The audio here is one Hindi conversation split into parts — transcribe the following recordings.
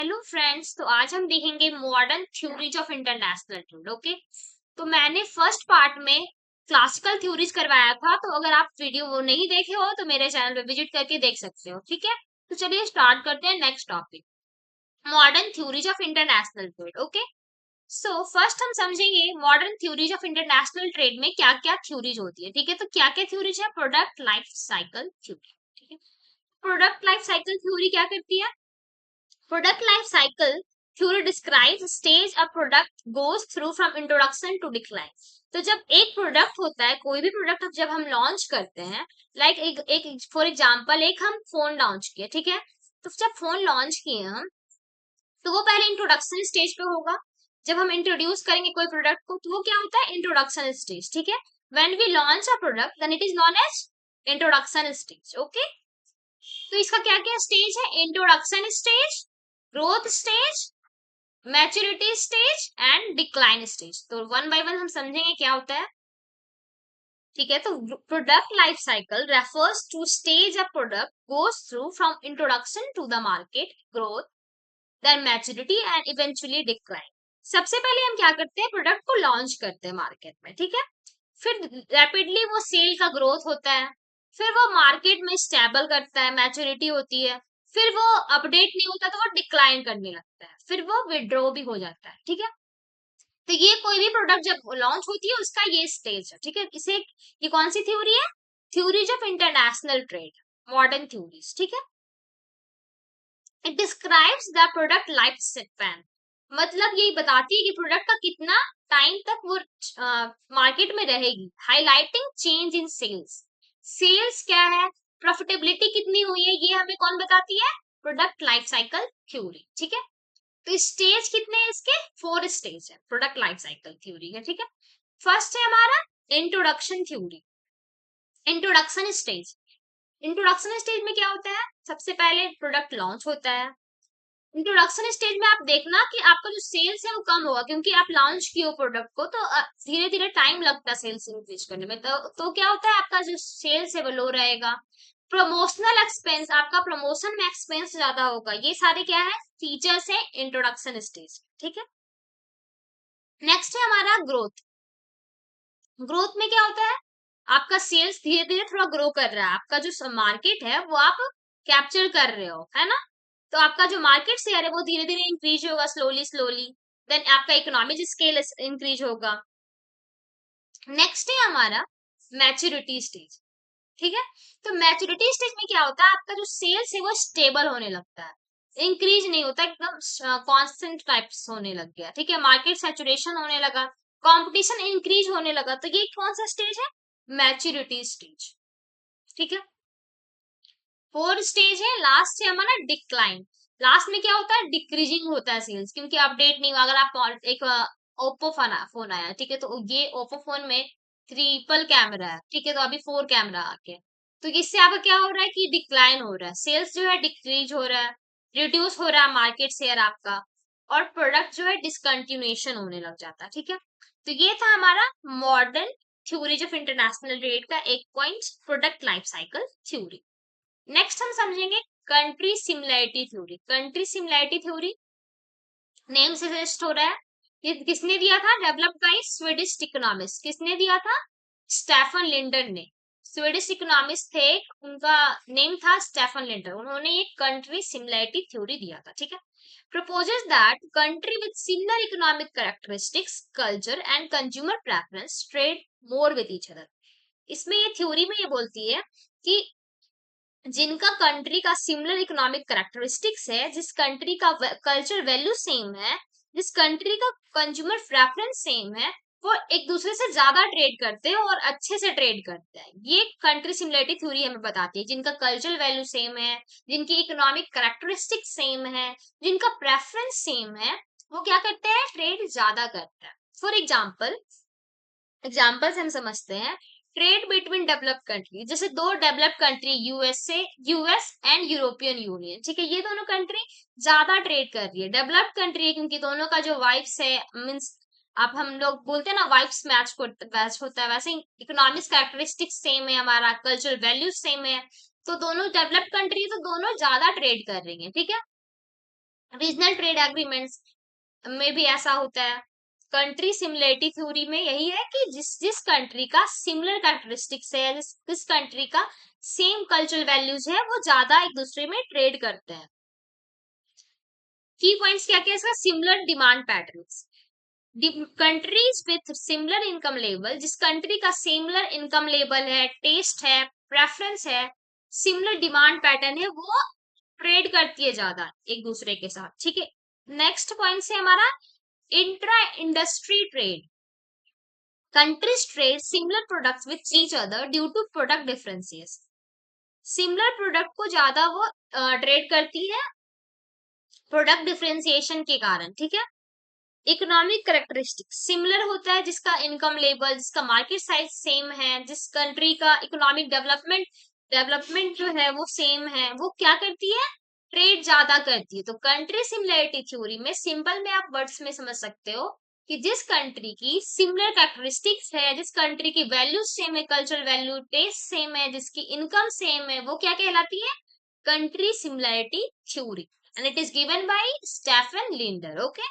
हेलो फ्रेंड्स, तो आज हम देखेंगे modern theories of international trade. Okay, तो मैंने फर्स्ट पार्ट में क्लासिकल थ्योरीज करवाया था, तो अगर आप वीडियो वो नहीं देखे हो तो मेरे चैनल पे विजिट करके देख सकते हो। ठीक है, तो चलिए स्टार्ट करते हैं next topic, modern theories of international trade. Okay, so first हम समझेंगे modern theories of international trade में क्या क्या थ्योरीज होती है। ठीक है, तो क्या क्या थ्योरीज है? Product life cycle theory. ठीक है, प्रोडक्ट लाइफ साइकिल थ्योरी क्या करती है? Product life cycle theory describes the stage a product goes through from introduction to decline. तो जब एक प्रोडक्ट होता है, कोई भी प्रोडक्ट जब हम लॉन्च करते हैं, लाइक एक फॉर एग्जांपल एक हम फोन लॉन्च किए। ठीक है, तो जब फोन लॉन्च किए हम, तो वो पहले इंट्रोडक्शन स्टेज पे होगा। जब हम इंट्रोड्यूस करेंगे कोई प्रोडक्ट को, तो वो क्या होता है? Introduction stage. ठीक है, when we launch a product then it is known as introduction stage. Okay, तो इसका क्या क्या स्टेज है? Introduction stage, growth stage, maturity stage and decline stage. तो वन बाय वन हम समझेंगे क्या होता है। ठीक है, तो product life cycle refers to stage a product goes through from introduction to the market, growth, then maturity and eventually decline. सबसे पहले हम क्या करते हैं? प्रोडक्ट को लॉन्च करते हैं मार्केट में। ठीक है, फिर रैपिडली वो सेल का ग्रोथ होता है, फिर वो मार्केट में स्टेबल करता है, मैच्योरिटी होती है, फिर वो अपडेट नहीं होता तो वो डिक्लाइन करने लगता है, फिर वो विड्रॉ भी हो जाता है। ठीक है, तो ये कोई भी प्रोडक्ट जब लॉन्च होती है उसका ये स्टेज है। ठीक है, इसे ये कौन सी थ्योरी है? Theories of international trade, modern theories. ठीक है, it describes the product life span, मतलब यही बताती है कि प्रोडक्ट का कितना टाइम तक वो मार्केट में रहेगी। Highlighting change in sales, sales क्या है, प्रॉफिटेबिलिटी कितनी हुई है, ये हमें कौन बताती है? Product life cycle theory. ठीक है, तो स्टेज कितने हैं इसके? 4 स्टेज है प्रोडक्ट लाइफ साइकिल थ्योरी है। ठीक है, फर्स्ट है हमारा introduction theory, introduction stage. Introduction stage में क्या होता है? सबसे पहले प्रोडक्ट लॉन्च होता है। इंट्रोडक्शन स्टेज में आप देखना कि आपका जो सेल्स है वो कम होगा, क्योंकि आप लॉन्च किए हो प्रोडक्ट को, तो धीरे धीरे टाइम लगता है सेल्स इंक्रीज करने में। तो क्या होता है? आपका जो सेल्स है वो लो रहेगा। प्रमोशनल एक्सपेंस, आपका प्रमोशन में एक्सपेंस ज्यादा होगा। ये सारे क्या है? फीचर्स है इंट्रोडक्शन स्टेज। ठीक है, नेक्स्ट है हमारा ग्रोथ। ग्रोथ में क्या होता है? आपका सेल्स धीरे धीरे थोड़ा ग्रो कर रहा है, आपका जो मार्केट है वो आप कैप्चर कर रहे हो, है ना? तो आपका जो मार्केट शेयर है वो धीरे धीरे इंक्रीज होगा, स्लोली स्लोली। देन आपका इकोनॉमिक स्केल इंक्रीज होगा। नेक्स्ट है हमारा मैच्योरिटी स्टेज। ठीक है, तो मैच्योरिटी स्टेज में क्या होता है? आपका जो सेल्स है वो स्टेबल होने लगता है, इंक्रीज नहीं होता, एकदम कांस्टेंट टाइप्स होने लग गया। ठीक है, मार्केट सैचुरेशन होने लगा, कंपटीशन इंक्रीज होने लगा। तो ये कौन सा स्टेज है? Maturity stage. ठीक है, फोर्थ स्टेज है, लास्ट है हमारा डिक्लाइन। लास्ट में क्या होता है? डिक्रीजिंग होता है सेल्स, क्योंकि अपडेट नहीं हुआ। अगर आप एक ओप्पो फोन आया, ठीक है, तो ये ओप्पो फोन में ट्रिपल कैमरा है, ठीक है, तो अभी 4 कैमरा आ गया। तो इससे आपका क्या हो रहा है कि डिक्लाइन हो रहा है, सेल्स जो है डिक्रीज हो रहा है, रिड्यूस हो रहा है मार्केट शेयर आपका, और प्रोडक्ट जो है डिसकंटिन्यूएशन होने लग जाता है। ठीक है, तो ये था हमारा modern theories of international trade का एक point, product life cycle theory. Next हम समझेंगे country similarity theory. Country similarity theory name से सजेस्ट हो रहा है, ये किसने दिया था? Developed by Swedish economist. किसने दिया था? स्टेफन लिंडन ने। स्वीडिश इकोनॉमिस्ट थे, उनका नेम था स्टेफन लिंडन। उन्होंने ये कंट्री सिमिलैरिटी थ्योरी दिया था। ठीक है, proposes that country with similar economic characteristics, culture and consumer preference trade more with each other। इसमें ये थ्योरी में ये बोलती है कि जिनका कंट्री का सिमिलर इकोनॉमिक कैरेक्टरिस्टिक्स है, जिस कंट्री का कल्चर वैल्यू सेम है, जिस कंट्री का कंज्यूमर प्रेफरेंस सेम है, वो एक दूसरे से ज्यादा ट्रेड करते हैं और अच्छे से ट्रेड करते हैं। ये कंट्री सिमिलरिटी थ्योरी हमें बताती है। जिनका कल्चरल वैल्यू सेम है, जिनकी इकोनॉमिक कैरेक्टरिस्टिक सेम है, जिनका प्रेफरेंस सेम है, वो क्या करते हैं? ट्रेड ज्यादा करते हैं। फॉर एग्जाम्पल से हम समझते हैं ट्रेड बिटवीन डेवलप्ड कंट्री। जैसे दो developed country, US and European union. ठीक है, ये दोनों कंट्री ज्यादा ट्रेड कर रही है, डेवलप्ड कंट्री है, क्योंकि दोनों का जो वाइब्स है, मीन्स अब हम लोग बोलते हैं ना वाइब्स मैच होता है, वैसे इकोनॉमिक कैरेक्टरिस्टिक्स सेम है, हमारा कल्चरल वैल्यूज सेम है, तो दोनों डेवलप्ड कंट्री, तो दोनों ज्यादा ट्रेड कर रही है। ठीक है, रीजनल ट्रेड एग्रीमेंट्स में भी ऐसा होता है। कंट्री सिमिलरिटी थ्योरी में यही है कि जिस जिस कंट्री का सिमिलर कैरेक्टरिस्टिक्स है, जिस कंट्री का सेम कल्चरल वैल्यूज है, वो ज्यादा एक दूसरे में ट्रेड करते हैं। की पॉइंट्स क्या क्या है इसका? Similar demand patterns, countries with similar income level, जिस कंट्री का सिमिलर इनकम लेवल है, टेस्ट है, प्रेफरेंस है, सिमिलर डिमांड पैटर्न है, वो ट्रेड करती है ज्यादा एक दूसरे के साथ। ठीक है, नेक्स्ट पॉइंट है हमारा intra industry trade, countries trade similar products with each other due to product differences, similar product को ज्यादा वो ट्रेड करती है प्रोडक्ट डिफरेंशिएशन के कारण। ठीक है, इकोनॉमिक करेक्टरिस्टिक सिमिलर होता है, जिसका इनकम लेवल, जिसका मार्केट साइज सेम है, जिस कंट्री का इकोनॉमिक डेवलपमेंट जो है वो सेम है, वो क्या करती है? ट्रेड ज्यादा करती है। तो कंट्री सिमिलरिटी थ्योरी में सिंपल में आप वर्ड्स में समझ सकते हो कि जिस कंट्री की सिमिलर कैरेक्टरिस्टिक्स है, जिस कंट्री की वैल्यू सेम है, कल्चरल वैल्यू, टेस्ट सेम है, जिसकी इनकम सेम है, वो क्या कहलाती है? Country similarity theory, and it is given by Staffan Linder. Okay,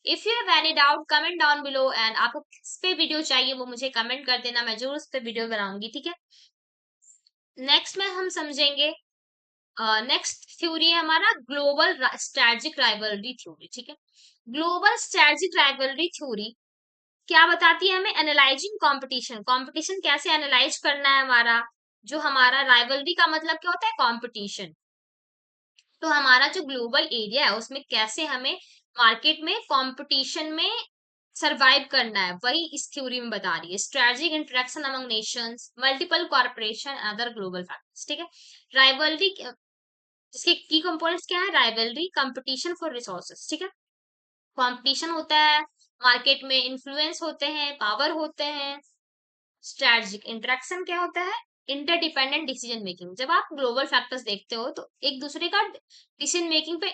if you have any doubt comment down below, एंड आपको किस पे वीडियो चाहिए वो मुझे कमेंट कर देना, मैं जरूर उस पे वीडियो बनाऊंगी। ठीक है, नेक्स्ट में हम समझेंगे नेक्स्ट थ्योरी है हमारा ग्लोबल स्ट्रेटेजिक राइवलरी थ्योरी। ठीक है, ग्लोबल स्ट्रेटेजिक राइवलरी थ्योरी क्या बताती है हमें? एनालाइजिंग कंपटीशन, कंपटीशन कैसे एनालाइज करना है हमारा, जो हमारा राइवलरी का मतलब क्या होता है? कंपटीशन। तो हमारा जो ग्लोबल एरिया है उसमें कैसे हमें मार्केट में कंपटीशन में सरवाइव करना है, वही इस थ्योरी में बता रही है। Strategic interaction among Nations, multiple corporation, other global factors. ठीक है, राइवलरी जिसके की कंपोनेंट्स क्या है? Rivalry, competition for resources. ठीक है, कंपटीशन होता है मार्केट में, इन्फ्लुएंस होते हैं, पावर होते हैं। स्ट्रेटेजिक इंटरेक्शन क्या होता है? इंटरडिपेंडेंट डिसीजन मेकिंग, जब आप ग्लोबल फैक्टर्स देखते हो तो एक दूसरे का डिसीजन मेकिंग पे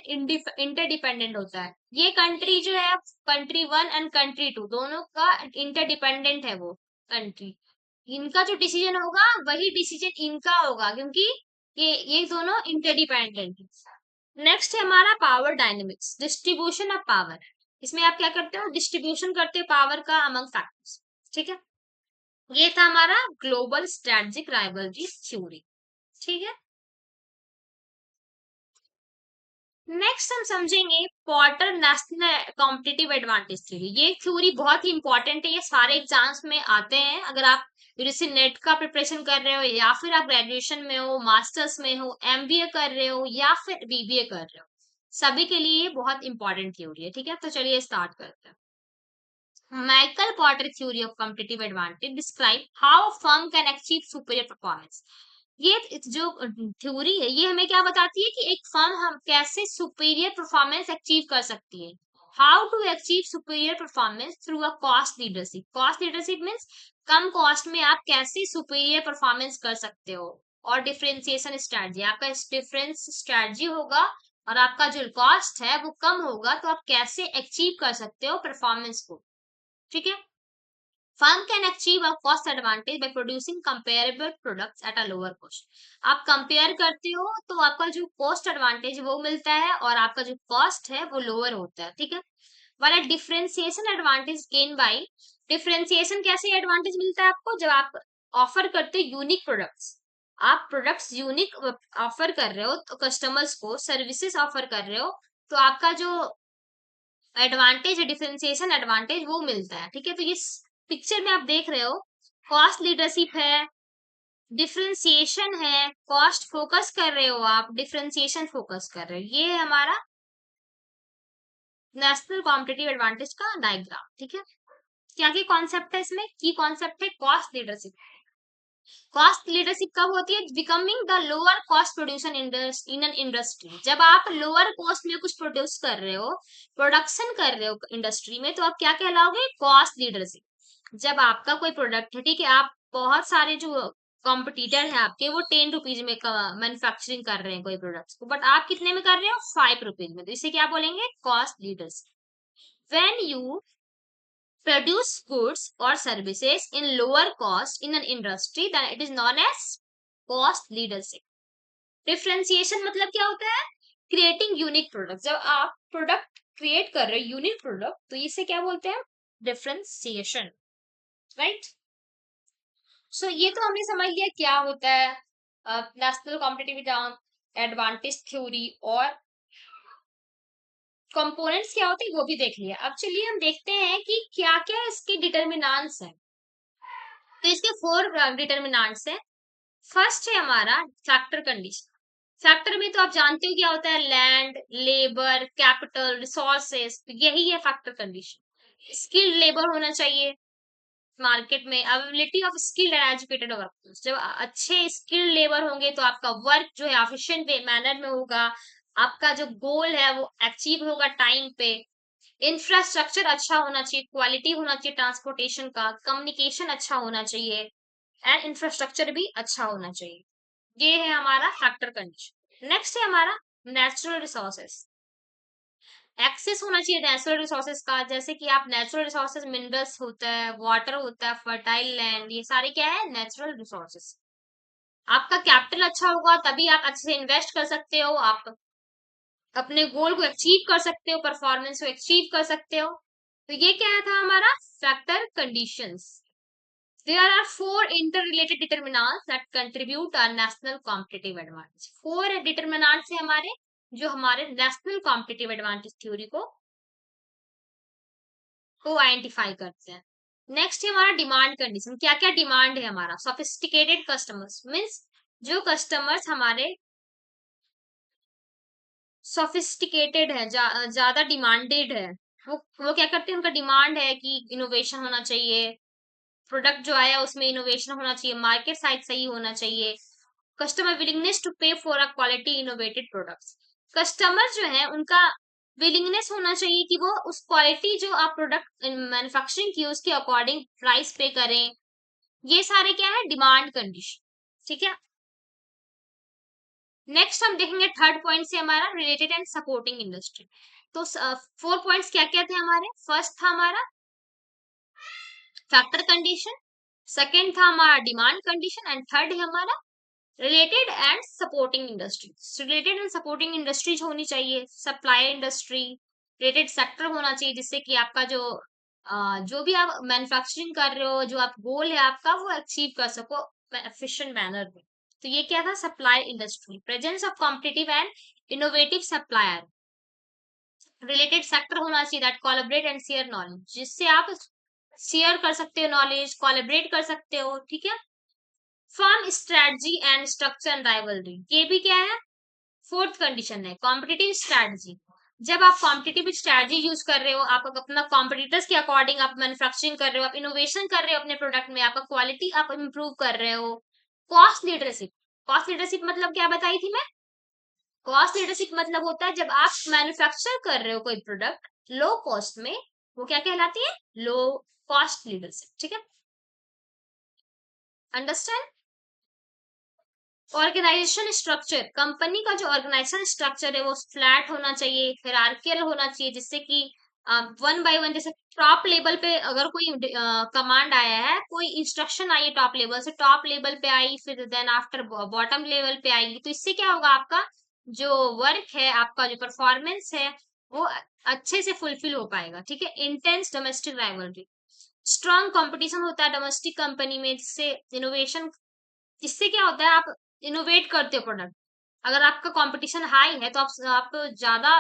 इंटरडिपेंडेंट होता है। ये कंट्री जो है, country one and country two दोनों का इंटरडिपेंडेंट है, वो कंट्री, इनका जो डिसीजन होगा वही डिसीजन इनका होगा, क्योंकि ये दोनों इंटरडिपेंडेंट है। नेक्स्ट है हमारा power dynamics, distribution of power, इसमें आप क्या करते हो? डिस्ट्रीब्यूशन करते हो पावर का अमंग फैक्टर्स। ठीक है, ये था हमारा ग्लोबल स्ट्रेटेजिक राइवलरी थ्योरी। ठीक है, नेक्स्ट हम समझेंगे porter national competitive advantage theory. ये थ्योरी बहुत ही इंपॉर्टेंट है, ये सारे एग्जाम्स में आते हैं। अगर आप जैसे नेट का प्रिपरेशन कर रहे हो, या फिर आप ग्रेजुएशन में हो, मास्टर्स में हो, एमबीए कर रहे हो, या फिर बीबीए कर रहे हो, सभी के लिए ये बहुत इंपॉर्टेंट थ्योरी है। ठीक है, तो चलिए स्टार्ट करते हैं। Michael Porter theory of competitive advantage describe how a firm can achieve superior performance. ये जो थ्योरी है ये हमें क्या बताती है कि एक फर्म हम कैसे सुपीरियर परफॉर्मेंस अचीव कर सकती है। How to achieve superior performance through a cost leadership. Cost leadership means कम कॉस्ट में आप कैसे सुपीरियर परफॉर्मेंस कर सकते हो। और डिफरेंशिएशन स्ट्रेटजी, आपका डिफरेंस स्ट्रेटजी होगा और आपका जो कॉस्ट है वो कम होगा, तो आप कैसे अचीव कर सकते हो परफॉर्मेंस को। ठीक है, firm can achieve a cost advantage by producing comparable products at a lower cost. आप कंपेयर करते हो तो आपका जो कॉस्ट एडवांटेज वो मिलता है, और आपका जो कॉस्ट है वो लोअर होता है। ठीक है, वाला differentiation advantage gain by, differentiation कैसे एडवांटेज मिलता है आपको? जब आप ऑफर करते हो यूनिक प्रोडक्ट्स, आप प्रोडक्ट्स यूनिक ऑफर कर रहे हो तो कस्टमर्स को सर्विसेज ऑफर कर रहे हो, तो आपका जो एडवांटेज है, डिफरेंशिएशन एडवांटेज, वो मिलता है। ठीक है, तो ये पिक्चर में आप देख रहे हो कॉस्ट लीडरशिप है, डिफरेंशिएशन है, कॉस्ट फोकस कर रहे हो आप, डिफरेंशिएशन फोकस कर रहे हो। ये है हमारा नेशनल कॉम्पिटिटिव एडवांटेज का डायग्राम। ठीक है, क्या क्या कॉन्सेप्ट है इसमें? की कॉन्सेप्ट है कॉस्ट लीडरशिप। कॉस्ट लीडरशिप कब होती है? Becoming the lower cost producer in an industry, जब आप लोअर कॉस्ट में कुछ प्रोड्यूस कर रहे हो, प्रोडक्शन कर रहे हो इंडस्ट्री में, तो आप क्या कहलाओगे? Cost leadership. जब आपका कोई प्रोडक्ट है, ठीक है, आप बहुत सारे जो कॉम्पिटिटर है आपके वो 10 रुपीज में मैन्युफैक्चरिंग कर रहे हैं कोई प्रोडक्ट्स को, बट आप कितने में कर रहे हो? 5 रुपीज में, तो इसे क्या बोलेंगे? Cost leadership. When you produce goods or services in lower cost in an industry, then it is known as cost leadership. Differentiation मतलब क्या होता है? क्रिएटिंग यूनिक प्रोडक्ट, जब आप प्रोडक्ट क्रिएट कर रहे हो यूनिक प्रोडक्ट, तो इसे क्या बोलते हैं? Differentiation, right. सो ये तो हमने समझ लिया क्या होता है नेशनल कॉम्पिटिटिव एडवांटेज थ्योरी, और कंपोनेंट्स क्या होते हैं वो भी देख लिया। अब चलिए हम देखते हैं कि क्या क्या इसके डिटर्मिनेंट्स हैं। तो इसके 4 डिटर्मिनेंट्स हैं। फर्स्ट है हमारा फैक्टर कंडीशन। फैक्टर में तो आप जानते हो क्या होता है, लैंड, लेबर, कैपिटल, रिसोर्सेस, तो यही है फैक्टर कंडीशन। स्किल्ड लेबर होना चाहिए मार्केट में, availability of skilled and educated workers. जब अच्छे स्किल्ड लेबर होंगे तो आपका वर्क जो है एफिशिएंट मैनर में होगा, आपका जो गोल है वो अचीव होगा टाइम पे। इंफ्रास्ट्रक्चर अच्छा होना चाहिए, क्वालिटी होना चाहिए ट्रांसपोर्टेशन का, कम्युनिकेशन अच्छा होना चाहिए, एंड इंफ्रास्ट्रक्चर भी अच्छा होना चाहिए। ये है हमारा फैक्टर कंडीशन। नेक्स्ट है हमारा नेचुरल रिसोर्सेस। एक्सेस होना चाहिए नेचुरल रिसोर्सेज का, जैसे कि आप नेचुरल रिसोर्सेज, मिनरल्स होता है, वाटर होता है, फर्टाइल लैंड, ये सारे क्या है? Natural resources. आपका कैपिटल अच्छा होगा तभी आप अच्छे से इन्वेस्ट कर सकते हो, आप अपने गोल को अचीव कर सकते हो, परफॉर्मेंस को अचीव कर सकते हो। तो ये क्या था हमारा factor conditions. There are 4 interrelated determinants that contribute our national competitive advantage. 4 determinants है हमारे जो हमारे नेशनल कॉम्पिटिटिव एडवांटेज थ्योरी को आइडेंटिफाई करते हैं। नेक्स्ट है हमारा डिमांड कंडीशन। क्या क्या डिमांड है हमारा? सोफिस्टिकेटेड कस्टमर्स मीन्स जो कस्टमर्स हमारे सोफिस्टिकेटेड है, ज्यादा डिमांडेड है, वो क्या करते हैं, उनका डिमांड है कि इनोवेशन होना चाहिए, प्रोडक्ट जो आया उसमें इनोवेशन होना चाहिए, मार्केट साइज सही होना चाहिए। कस्टमर विलिंगनेस टू पे for a quality innovated products. Customer जो है उनका विलिंगनेस होना चाहिए कि वो उस क्वालिटी जो आप प्रोडक्ट मैन्युफैक्चरिंग की उसके अकॉर्डिंग प्राइस पे करें। ये सारे क्या है? Demand condition. ठीक है। नेक्स्ट हम देखेंगे थर्ड पॉइंट से हमारा रिलेटेड एंड सपोर्टिंग इंडस्ट्री। तो 4 पॉइंट्स क्या क्या थे हमारे? फर्स्ट था हमारा फैक्टर कंडीशन, सेकेंड था हमारा डिमांड कंडीशन, एंड थर्ड है हमारा related and supporting industries. Related and supporting industries होनी चाहिए, सप्लाई इंडस्ट्री, रिलेटेड सेक्टर होना चाहिए, जिससे कि आपका जो भी आप मैन्युफैक्चरिंग कर रहे हो, जो आप गोल है आपका, वो अचीव कर सको एफिशिएंट मैनर में। तो ये क्या था? Supply industry, presence of competitive and innovative supplier. Related sector होना चाहिए that collaborate and share knowledge, जिससे आप शेयर कर सकते हो नॉलेज, कोलैबोरेट कर सकते हो। ठीक है। Firm strategy and structure and rivalry, ये भी क्या है? फोर्थ कंडीशन है कॉम्पिटिटिव स्ट्रेटजी। जब आप कॉम्पिटिटिव स्ट्रेटजी यूज कर रहे हो, आप अपना कॉम्पिटिटर्स के अकॉर्डिंग आप मैन्युफैक्चरिंग कर रहे हो, आप इनोवेशन कर रहे हो अपने प्रोडक्ट में, आपका क्वालिटी आप इम्प्रूव कर रहे हो। Cost leadership. कॉस्ट लीडरशिप मतलब क्या बताई थी मैं? कॉस्ट लीडरशिप मतलब होता है जब आप मैन्युफैक्चर कर रहे हो कोई प्रोडक्ट लो कॉस्ट में, वो क्या कहलाती है? Low cost leadership. ठीक है। अंडरस्टैंड। ऑर्गेनाइजेशन स्ट्रक्चर, कंपनी का जो ऑर्गेनाइजेशन स्ट्रक्चर है वो फ्लैट होना चाहिए, हायरार्कियल होना चाहिए, जिससे कि वन बाय वन, जैसे टॉप लेवल पे अगर कोई कमांड आया है, कोई इंस्ट्रक्शन आई है टॉप लेवल से, टॉप लेवल पे आई, फिर देन आफ्टर बॉटम लेवल पे आएगी, तो इससे क्या होगा? आपका जो वर्क है, आपका जो परफॉर्मेंस है, वो अच्छे से फुलफिल हो पाएगा। ठीक है। Intense domestic rivalry, strong competition होता है डोमेस्टिक कंपनी में, जिससे इनोवेशन, इससे क्या होता है? आप इनोवेट करते हो प्रोडक्ट। अगर आपका कंपटीशन हाई है तो आप ज्यादा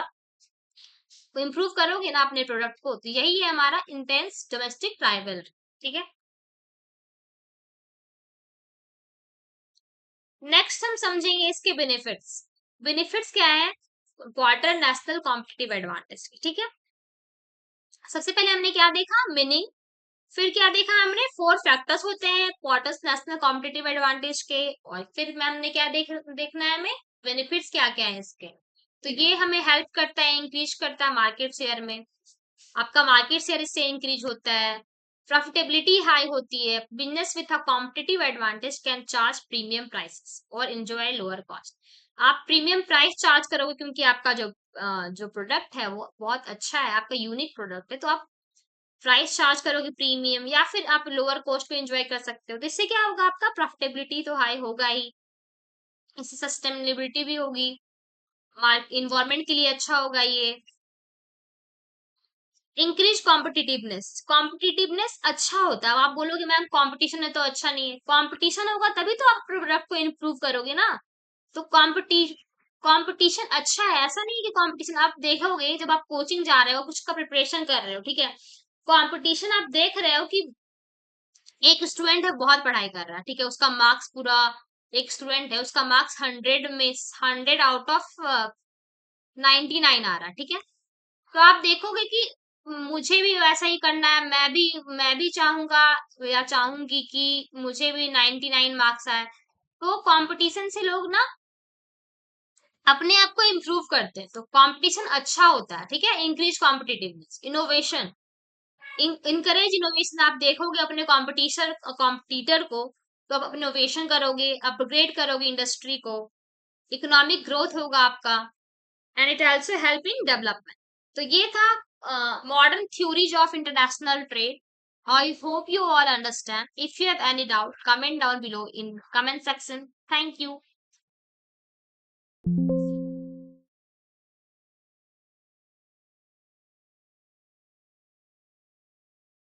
इम्प्रूव करोगे ना अपने प्रोडक्ट को। तो यही है हमारा इंटेंस डोमेस्टिक राइवल। ठीक है। नेक्स्ट हम समझेंगे इसके बेनिफिट्स। बेनिफिट्स क्या है क्वार्टर नेशनल कॉम्पिटिटिव एडवांटेज की? ठीक है। सबसे पहले हमने क्या देखा? मीनिंग। फिर क्या देखा हमने? 4 फैक्टर्स होते हैं क्वार्टर्स नेशनल कॉम्पिटिटिव एडवांटेज के, और फिर मैम ने क्या देखना है हमें? बेनिफिट्स क्या क्या है इसके। तो ये हमें हेल्प करता है, इंक्रीज करता है मार्केट शेयर में, आपका मार्केट शेयर इससे इंक्रीज होता है, प्रॉफिटेबिलिटी हाई होती है, business with a competitive advantage can charge premium prices और एंजॉय लोअर कॉस्ट। आप प्रीमियम प्राइस चार्ज करोगे क्योंकि आपका जो प्रोडक्ट है वो बहुत अच्छा है, आपका यूनिक प्रोडक्ट है, तो आप प्राइस चार्ज करोगे प्रीमियम, या फिर आप लोअर कॉस्ट पे एंजॉय कर सकते हो। तो इससे क्या होगा? आपका प्रॉफिटेबिलिटी तो हाई होगा ही, इससे सस्टेनेबिलिटी भी होगी, इन्वायरमेंट के लिए अच्छा होगा ये। इंक्रीज कॉम्पिटिटिवनेस, कॉम्पिटिटिवनेस अच्छा होता है। अब आप बोलोगे मैम कंपटीशन है तो अच्छा नहीं है, कंपटीशन होगा तभी तो आप प्रोडक्ट को इम्प्रूव करोगे ना। तो कंपटीशन अच्छा है, ऐसा नहीं है कि कंपटीशन, आप देखोगे जब आप कोचिंग जा रहे हो कुछ का प्रिपरेशन कर रहे हो, ठीक है, कंपटीशन आप देख रहे हो कि एक स्टूडेंट है बहुत पढ़ाई कर रहा है, ठीक है, उसका मार्क्स पूरा, एक स्टूडेंट है उसका मार्क्स 100 में 100 आउट ऑफ 99 आ रहा है, ठीक है, तो आप देखोगे कि मुझे भी वैसा ही करना है, मैं भी चाहूंगा या चाहूंगी कि मुझे भी 99 मार्क्स आए। तो कंपटीशन से लोग ना अपने आप को इम्प्रूव करते हैं, तो कंपटीशन अच्छा होता है, ठीक है। Increase competitiveness, innovation, encourage innovation, आप देखोगे अपने कॉम्पिटिटर को तो आप इनोवेशन करोगे, अपग्रेड करोगे इंडस्ट्री को, इकोनॉमिक ग्रोथ होगा आपका, and it also help in development. तो ये था modern theories of international trade. I hope you all understand. If you have any doubt, comment down below in comment section. Thank you.